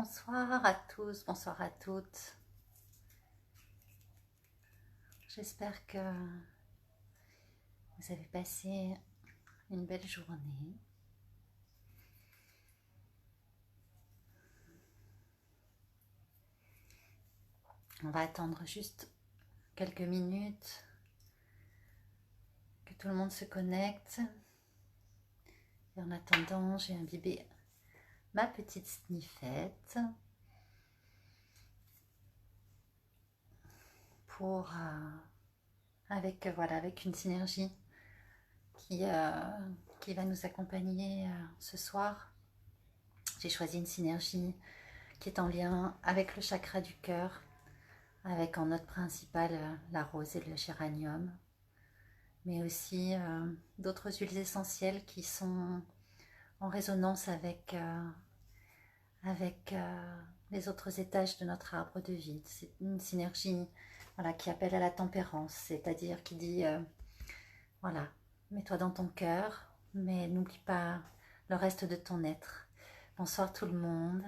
Bonsoir à tous, bonsoir à toutes. J'espère que vous avez passé une belle journée. On va attendre juste quelques minutes que tout le monde se connecte. Et en attendant, j'ai imbibé ma petite sniffette pour avec une synergie qui va nous accompagner ce soir. J'ai choisi une synergie qui est en lien avec le chakra du cœur, avec en note principale la rose et le géranium, mais aussi d'autres huiles essentielles qui sont en résonance avec les autres étages de notre arbre de vie. C'est une synergie qui appelle à la tempérance, c'est-à-dire qui dit voilà, mets-toi dans ton cœur, mais n'oublie pas le reste de ton être. Bonsoir tout le monde.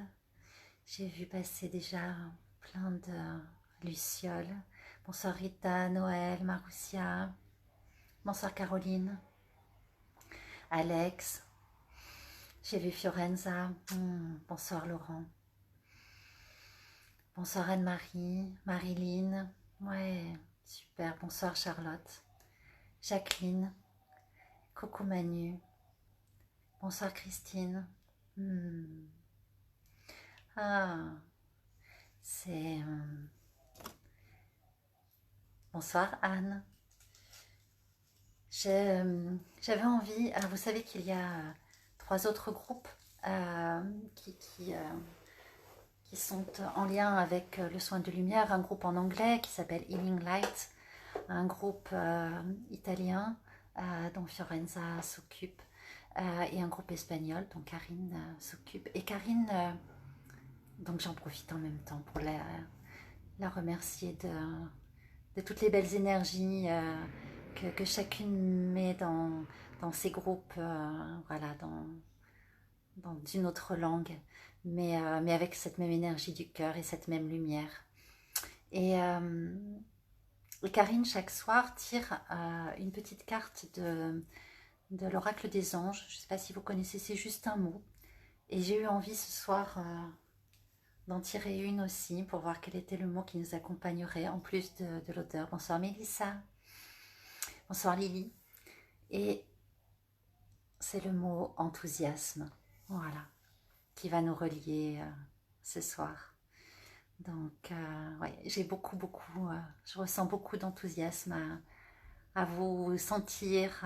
J'ai vu passer déjà plein de lucioles. Bonsoir Rita, Noël, Maroussia. Bonsoir Caroline. Alex. J'ai vu Fiorenza. Bonsoir Laurent. Bonsoir Anne-Marie, Marilyn. Ouais, super. Bonsoir Charlotte. Jacqueline. Coucou Manu. Bonsoir Christine. Ah, c'est... Bonsoir Anne. J'avais envie, vous savez qu'il y a 3 autres groupes qui sont en lien avec le soin de lumière. Un groupe en anglais qui s'appelle Healing Light, un groupe italien dont Fiorenza s'occupe, et un groupe espagnol dont Karine s'occupe. Et Karine, donc j'en profite en même temps pour la remercier de toutes les belles énergies que chacune met dans ces groupes, voilà, dans une autre langue, mais avec cette même énergie du cœur et cette même lumière. Et Karine, chaque soir, tire une petite carte de l'oracle des anges. Je ne sais pas si vous connaissez, c'est juste un mot. Et j'ai eu envie ce soir d'en tirer une aussi pour voir quel était le mot qui nous accompagnerait en plus de l'odeur. Bonsoir Mélissa. Bonsoir Lily. Et c'est le mot enthousiasme, voilà, qui va nous relier ce soir. Donc, ouais, j'ai je ressens beaucoup d'enthousiasme à vous sentir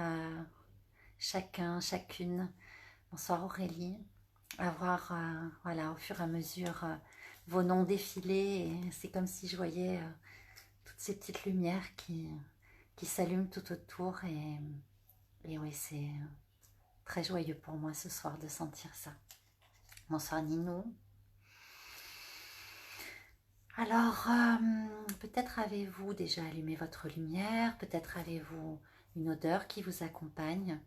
chacun, chacune. Bonsoir Aurélie. À voir, voilà, au fur et à mesure, vos noms défiler. Et c'est comme si je voyais toutes ces petites lumières qui s'allument tout autour. Et oui, c'est très joyeux pour moi ce soir de sentir ça. Bonsoir Ninou. Alors, peut-être avez-vous déjà allumé votre lumière, peut-être avez-vous une odeur qui vous accompagne.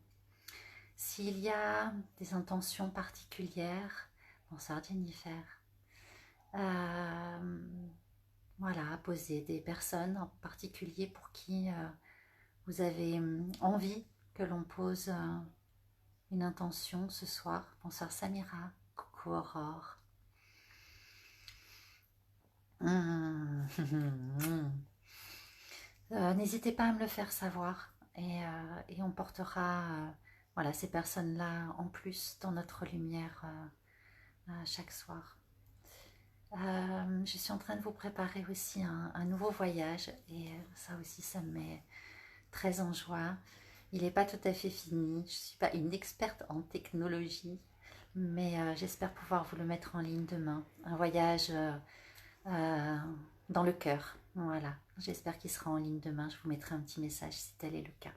S'il y a des intentions particulières, bonsoir Jennifer, voilà, poser des personnes en particulier pour qui vous avez envie que l'on pose une intention ce soir. Bonsoir Samira, coucou Aurore. N'hésitez pas à me le faire savoir et on portera voilà, ces personnes-là en plus dans notre lumière chaque soir. Je suis en train de vous préparer aussi un nouveau voyage et ça aussi ça me met très en joie. Il n'est pas tout à fait fini, je ne suis pas une experte en technologie, mais j'espère pouvoir vous le mettre en ligne demain. Un voyage dans le cœur, voilà. J'espère qu'il sera en ligne demain, je vous mettrai un petit message si tel est le cas.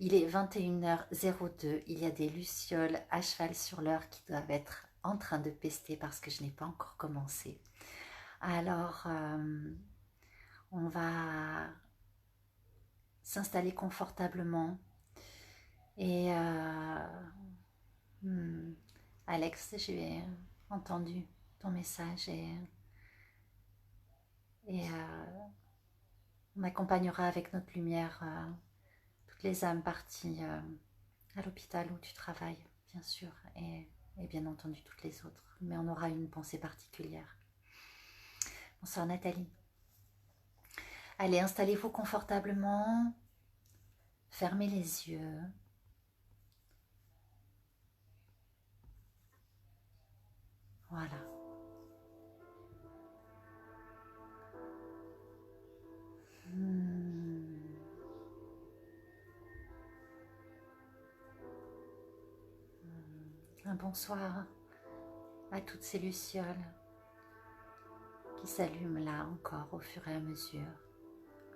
Il est 21h02, il y a des lucioles à cheval sur l'heure qui doivent être en train de pester parce que je n'ai pas encore commencé. Alors, on va s'installer confortablement et Alex, j'ai entendu ton message et on accompagnera avec notre lumière toutes les âmes parties à l'hôpital où tu travailles, bien sûr, et bien entendu toutes les autres. Mais on aura une pensée particulière. Bonsoir Nathalie. Allez, installez-vous confortablement. Fermez les yeux. Voilà. Un bonsoir à toutes ces lucioles qui s'allument là encore au fur et à mesure.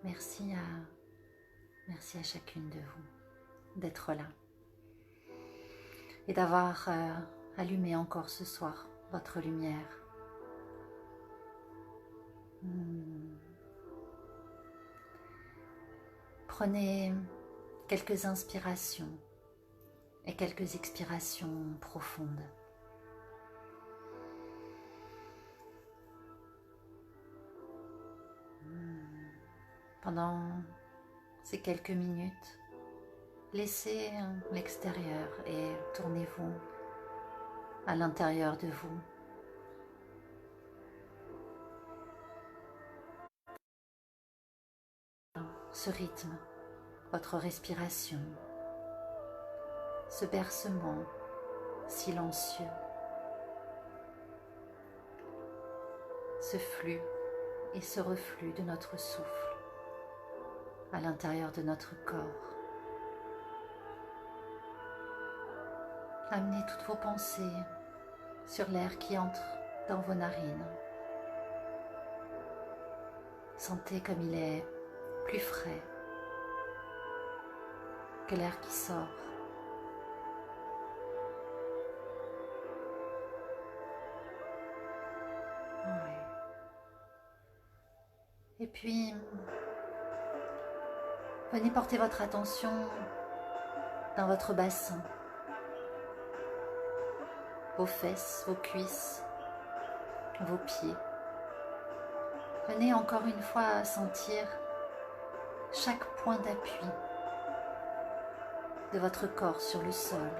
Merci à chacune de vous d'être là et d'avoir allumé encore ce soir votre lumière. Prenez quelques inspirations et quelques expirations profondes. Pendant ces quelques minutes, laissez l'extérieur et tournez-vous à l'intérieur de vous. Ce rythme, votre respiration, ce bercement silencieux, ce flux et ce reflux de notre souffle à l'intérieur de notre corps. Amenez toutes vos pensées sur l'air qui entre dans vos narines. Sentez comme il est plus frais que l'air qui sort. Ouais. Et puis, venez porter votre attention dans votre bassin, vos fesses, vos cuisses, vos pieds. Venez encore une fois sentir chaque point d'appui de votre corps sur le sol.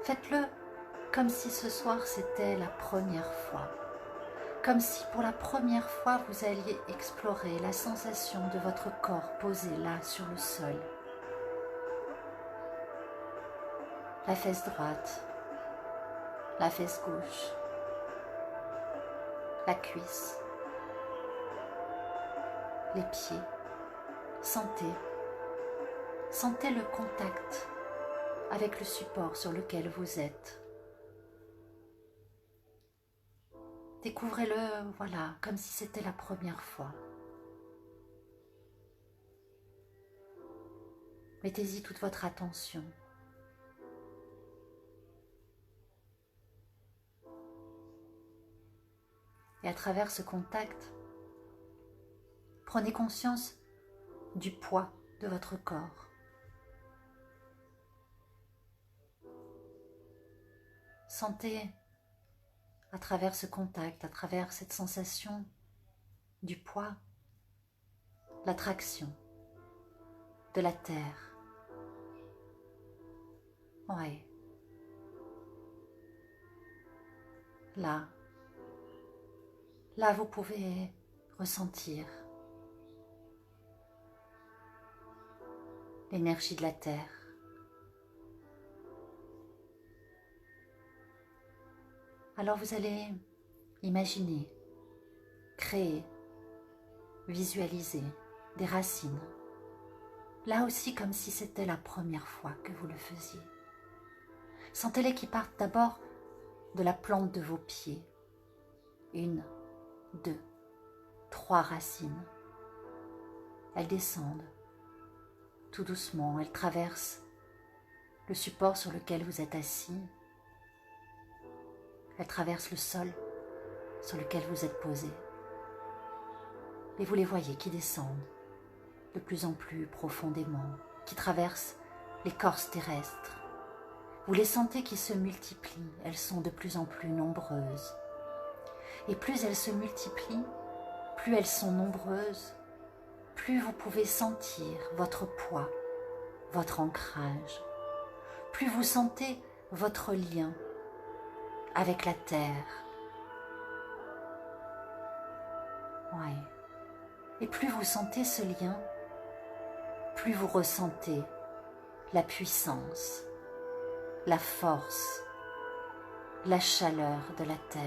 Faites-le comme si ce soir c'était la première fois. Comme si pour la première fois vous alliez explorer la sensation de votre corps posé là sur le sol. La fesse droite, la fesse gauche, la cuisse, les pieds. Sentez le contact avec le support sur lequel vous êtes. Découvrez-le, voilà, comme si c'était la première fois. Mettez-y toute votre attention. Et à travers ce contact, prenez conscience du poids de votre corps. Sentez à travers ce contact, à travers cette sensation du poids, l'attraction de la terre. Ouais. Là, vous pouvez ressentir l'énergie de la terre. Alors vous allez imaginer, créer, visualiser des racines. Là aussi comme si c'était la première fois que vous le faisiez. Sentez-les qui partent d'abord de la plante de vos pieds. 1, 2, 3 racines. Elles descendent tout doucement, elles traversent le support sur lequel vous êtes assis. Elles traversent le sol sur lequel vous êtes posé. Et vous les voyez qui descendent de plus en plus profondément, qui traversent l'écorce terrestre. Vous les sentez qui se multiplient, elles sont de plus en plus nombreuses. Et plus elles se multiplient, plus elles sont nombreuses, plus vous pouvez sentir votre poids, votre ancrage, plus vous sentez votre lien avec la terre. Ouais. Et plus vous sentez ce lien, plus vous ressentez la puissance, la force, la chaleur de la terre.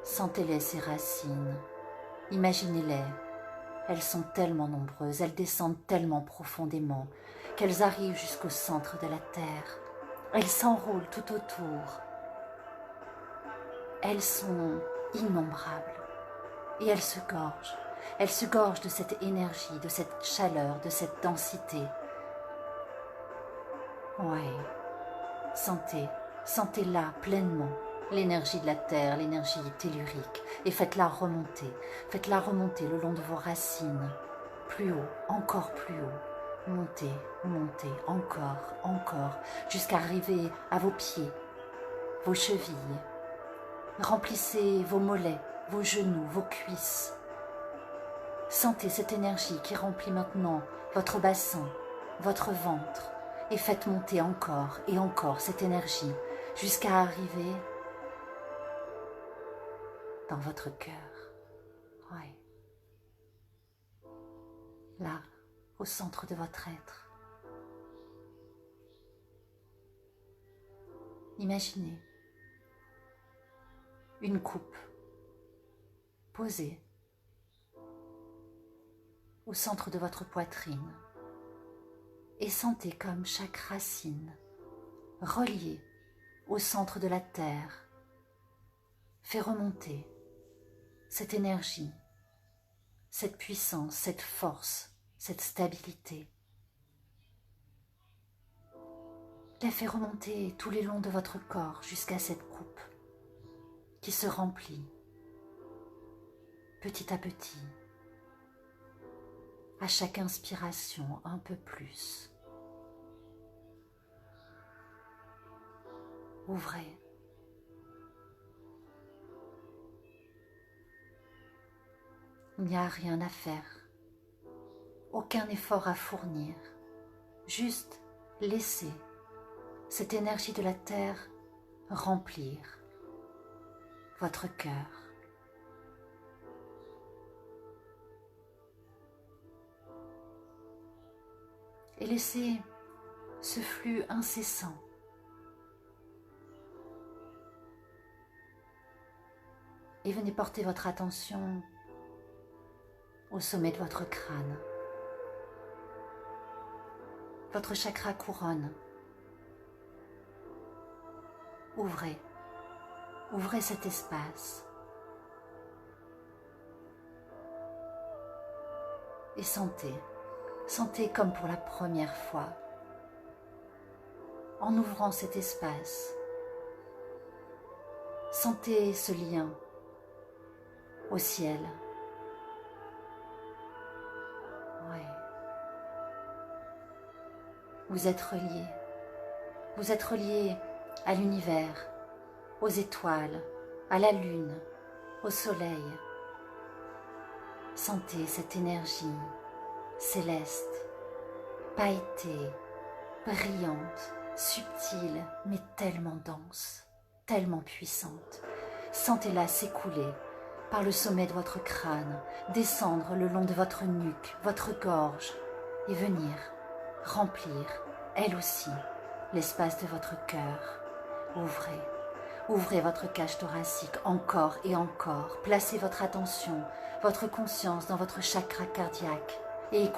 Sentez-les, ces racines, imaginez-les, elles sont tellement nombreuses, elles descendent tellement profondément qu'elles arrivent jusqu'au centre de la terre. Elles s'enroulent tout autour. Elles sont innombrables et elles se gorgent de cette énergie, de cette chaleur, de cette densité. Ouais, sentez-la pleinement, l'énergie de la terre, l'énergie tellurique, et faites-la remonter le long de vos racines, plus haut, encore plus haut, montez, montez, encore, jusqu'à arriver à vos pieds, vos chevilles. Remplissez vos mollets, vos genoux, vos cuisses. Sentez cette énergie qui remplit maintenant votre bassin, votre ventre, et faites monter encore et encore cette énergie jusqu'à arriver dans votre cœur. Ouais. Là, au centre de votre être. Imaginez une coupe posée au centre de votre poitrine et sentez comme chaque racine reliée au centre de la terre fait remonter cette énergie, cette puissance, cette force, cette stabilité. La fait remonter tout le long de votre corps jusqu'à cette coupe qui se remplit petit à petit, à chaque inspiration un peu plus. Ouvrez. Il n'y a rien à faire, aucun effort à fournir, juste laissez cette énergie de la terre remplir votre cœur. Et laissez ce flux incessant et venez porter votre attention au sommet de votre crâne, votre chakra couronne. Ouvrez cet espace et sentez comme pour la première fois, en ouvrant cet espace, sentez ce lien au ciel. Ouais. Vous êtes reliés à l'univers, aux étoiles, à la lune, au soleil. Sentez cette énergie céleste, pailletée, brillante, subtile, mais tellement dense, tellement puissante. Sentez-la s'écouler par le sommet de votre crâne, descendre le long de votre nuque, votre gorge, et venir remplir, elle aussi, l'espace de votre cœur. Ouvrez votre cage thoracique encore et encore. Placez votre attention, votre conscience dans votre chakra cardiaque et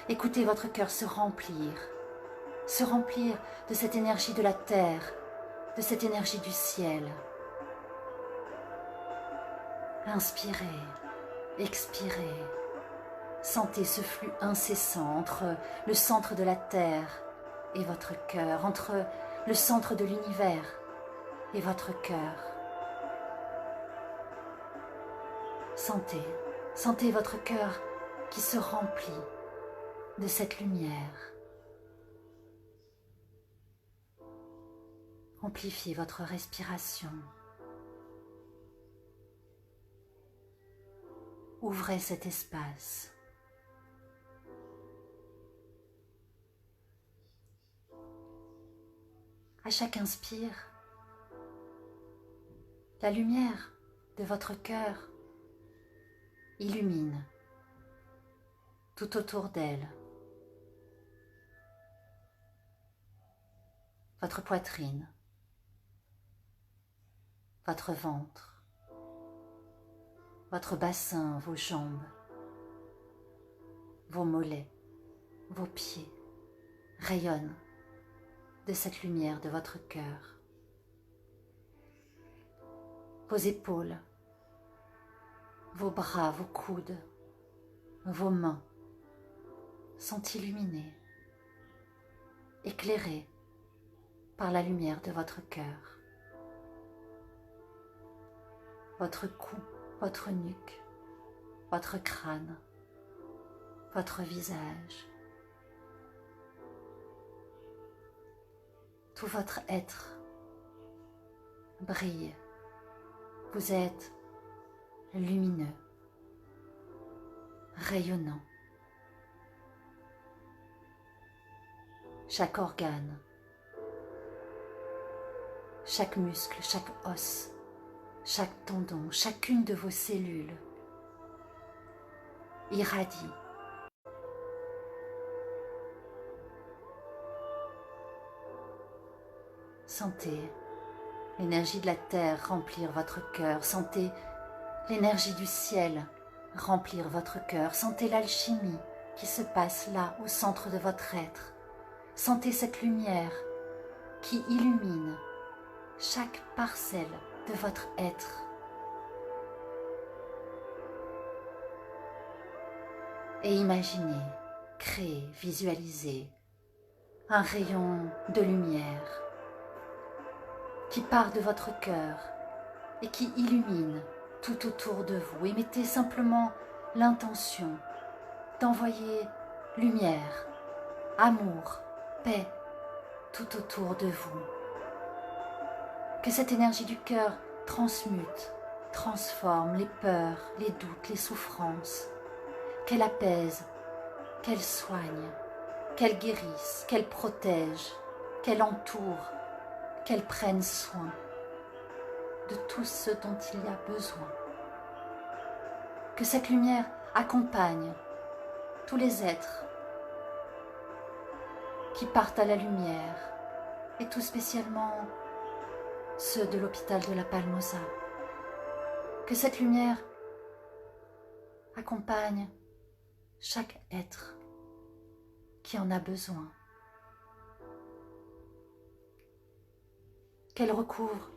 écoutez votre cœur se remplir de cette énergie de la terre, de cette énergie du ciel. Inspirez, expirez. Sentez ce flux incessant entre le centre de la terre et votre cœur, entre le centre de l'univers et votre cœur. Sentez votre cœur qui se remplit de cette lumière. Amplifiez votre respiration. Ouvrez cet espace. À chaque inspire, la lumière de votre cœur illumine tout autour d'elle votre poitrine, votre ventre, votre bassin, vos jambes, vos mollets, vos pieds rayonnent de cette lumière de votre cœur. Vos épaules, vos bras, vos coudes, vos mains sont illuminés, éclairés par la lumière de votre cœur. Votre cou, votre nuque, votre crâne, votre visage, tout votre être brille. Vous êtes lumineux, rayonnant. Chaque organe, chaque muscle, chaque os, chaque tendon, chacune de vos cellules irradie. Sentez l'énergie de la terre remplir votre cœur. Sentez l'énergie du ciel remplir votre cœur. Sentez l'alchimie qui se passe là, au centre de votre être. Sentez cette lumière qui illumine chaque parcelle de votre être. Et imaginez, créez, visualisez un rayon de lumière qui part de votre cœur et qui illumine tout autour de vous. Et mettez simplement l'intention d'envoyer lumière, amour, paix tout autour de vous. Que cette énergie du cœur transmute, transforme les peurs, les doutes, les souffrances, qu'elle apaise, qu'elle soigne, qu'elle guérisse, qu'elle protège, qu'elle entoure, qu'elle prenne soin de tout ce dont il y a besoin. Que cette lumière accompagne tous les êtres qui partent à la lumière, et tout spécialement ceux de l'hôpital de la Palmosa. Que cette lumière accompagne chaque être qui en a besoin. Qu'elle recouvre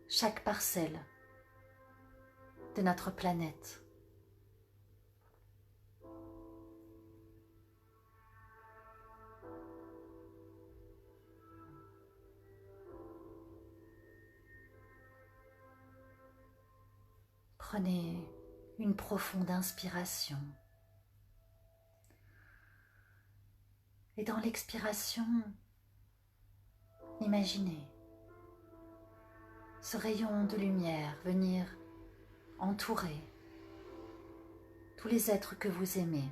chaque parcelle de notre planète. Prenez une profonde inspiration. Et dans l'expiration, imaginez ce rayon de lumière venir entourer tous les êtres que vous aimez,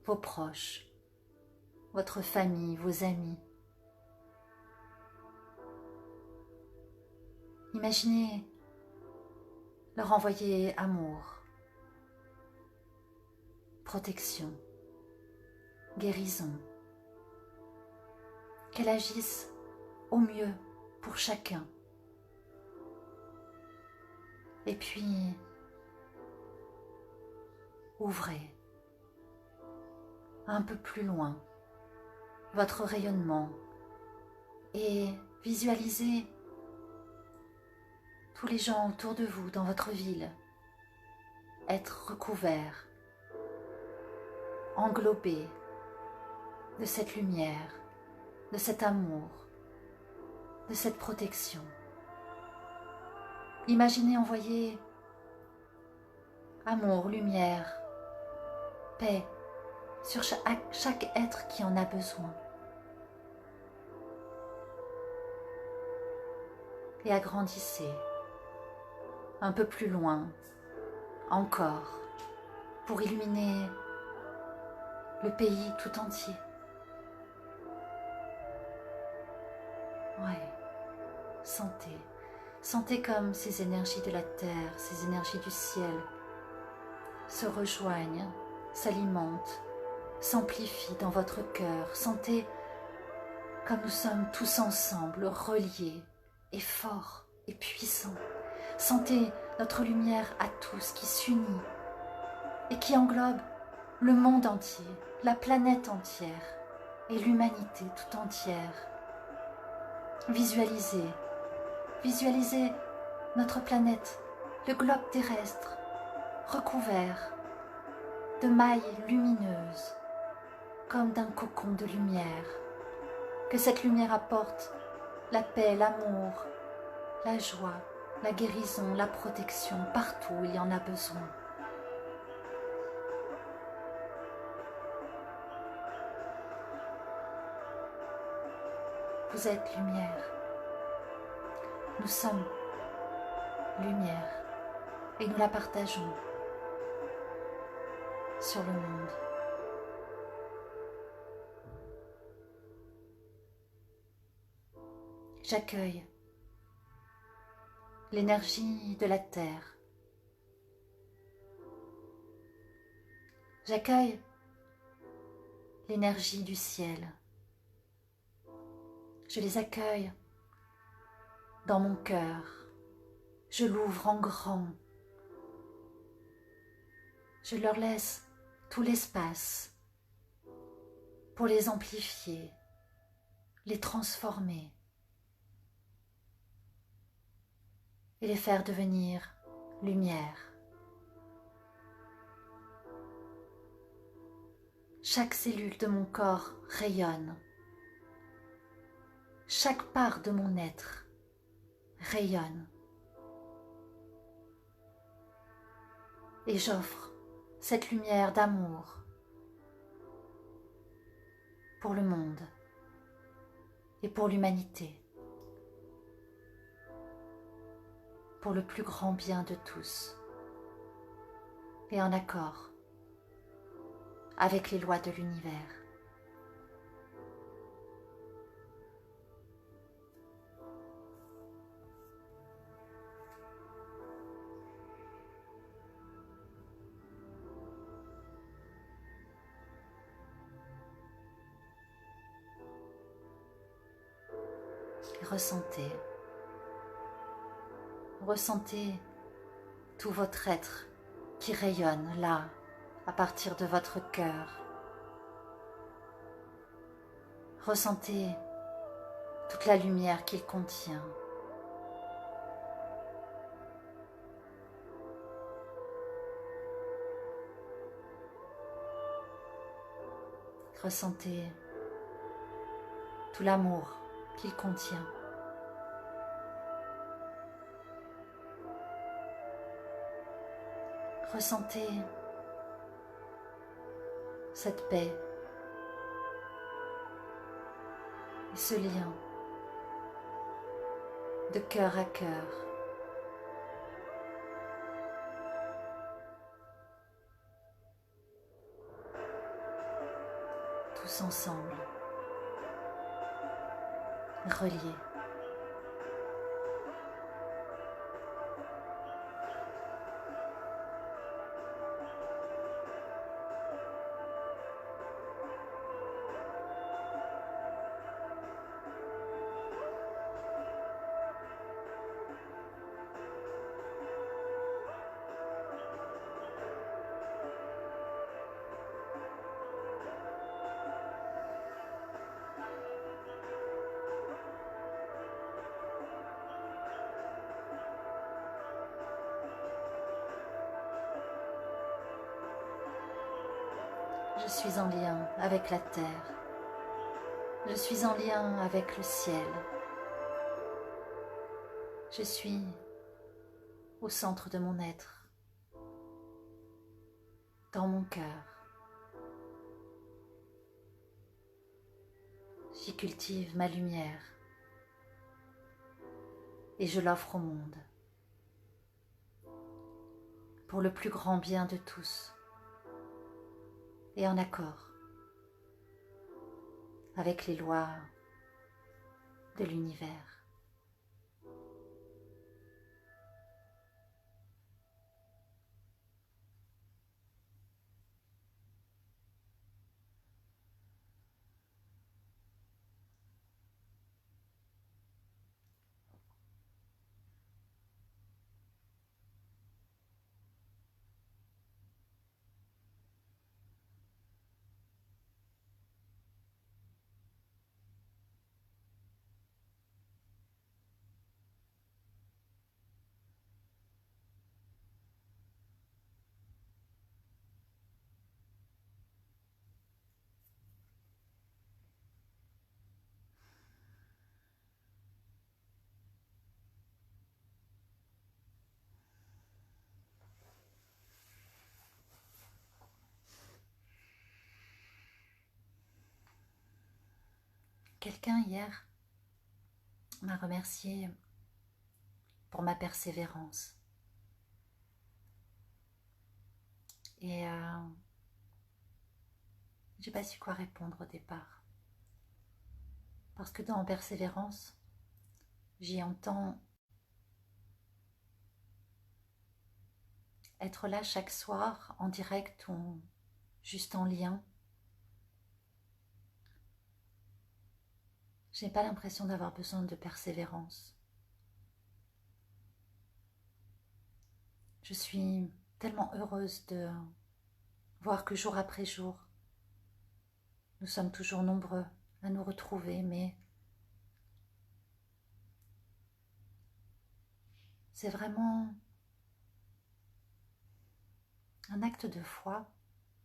vos proches, votre famille, vos amis. Imaginez leur envoyer amour, protection, guérison, qu'elle agisse au mieux pour chacun. Et puis, ouvrez un peu plus loin votre rayonnement et visualisez tous les gens autour de vous dans votre ville être recouverts, englobés de cette lumière, de cet amour, de cette protection. Imaginez envoyer amour, lumière, paix sur chaque être qui en a besoin. et agrandissez un peu plus loin encore pour illuminer le pays tout entier. Ouais, sentez. Sentez comme ces énergies de la terre, ces énergies du ciel se rejoignent, s'alimentent, s'amplifient dans votre cœur. Sentez comme nous sommes tous ensemble, reliés et forts et puissants. Sentez notre lumière à tous qui s'unit et qui englobe le monde entier, la planète entière et l'humanité tout entière. Visualisez notre planète, le globe terrestre, recouvert de mailles lumineuses, comme d'un cocon de lumière. Que cette lumière apporte la paix, l'amour, la joie, la guérison, la protection, partout où il y en a besoin. Vous êtes lumière. Nous sommes lumière et nous la partageons sur le monde. J'accueille l'énergie de la terre. J'accueille l'énergie du ciel. Je les accueille dans mon cœur. Je l'ouvre en grand. Je leur laisse tout l'espace pour les amplifier, les transformer et les faire devenir lumière. Chaque cellule de mon corps rayonne. Chaque part de mon être rayonne. Et j'offre cette lumière d'amour pour le monde et pour l'humanité, pour le plus grand bien de tous, et en accord avec les lois de l'univers. Ressentez tout votre être qui rayonne là, à partir de votre cœur. Ressentez toute la lumière qu'il contient. Ressentez tout l'amour qu'il contient. Ressentez cette paix et ce lien de cœur à cœur. Tous ensemble, reliés. Je suis en lien avec la terre. Je suis en lien avec le ciel. Je suis au centre de mon être, dans mon cœur. J'y cultive ma lumière. et je l'offre au monde, pour le plus grand bien de tous, et en accord avec les lois de l'univers. Quelqu'un hier m'a remercié pour ma persévérance. Et j'ai pas su quoi répondre au départ. Parce que dans persévérance, j'y entends être là chaque soir en direct ou juste en lien. Je n'ai pas l'impression d'avoir besoin de persévérance. Je suis tellement heureuse de voir que jour après jour, nous sommes toujours nombreux à nous retrouver, mais c'est vraiment un acte de foi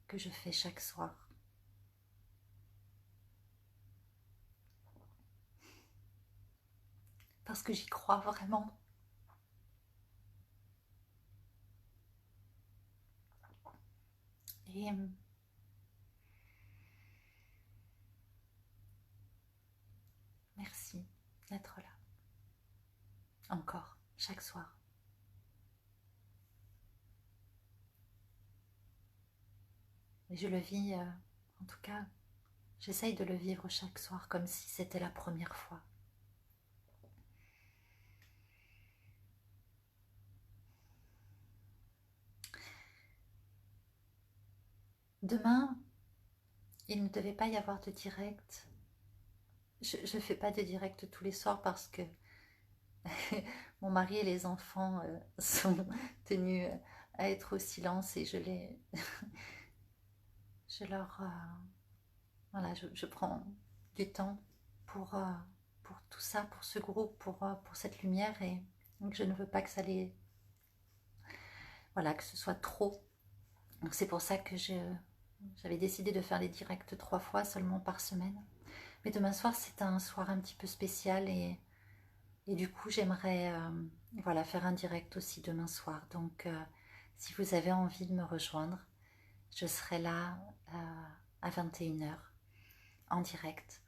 que je fais chaque soir. Parce que j'y crois vraiment. Et merci d'être là. Encore, chaque soir. Et je le vis, en tout cas, j'essaye de le vivre chaque soir comme si c'était la première fois. Demain, il ne devait pas y avoir de direct. Je ne fais pas de direct tous les soirs parce que mon mari et les enfants sont tenus à être au silence et je leur, voilà, je prends du temps pour tout ça, pour ce groupe, pour cette lumière et donc je ne veux pas que ça les, voilà, que ce soit trop. Donc c'est pour ça que j'avais décidé de faire les directs 3 fois seulement par semaine. Mais demain soir c'est un soir un petit peu spécial et du coup j'aimerais voilà, faire un direct aussi demain soir. Donc si vous avez envie de me rejoindre, je serai là à 21h en direct.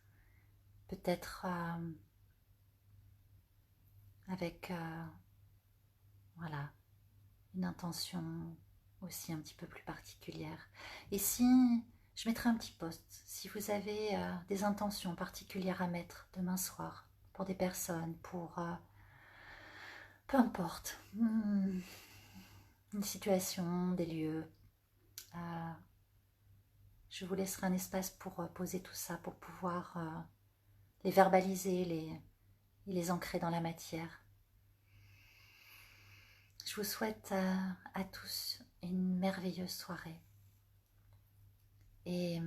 Peut-être avec voilà, une intention aussi un petit peu plus particulière. Et si je mettrai un petit post, si vous avez des intentions particulières à mettre demain soir pour des personnes, pour peu importe, une situation, des lieux, je vous laisserai un espace pour poser tout ça, pour pouvoir les verbaliser, les ancrer dans la matière. Je vous souhaite à tous une merveilleuse soirée. Et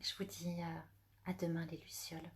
je vous dis à demain les Lucioles.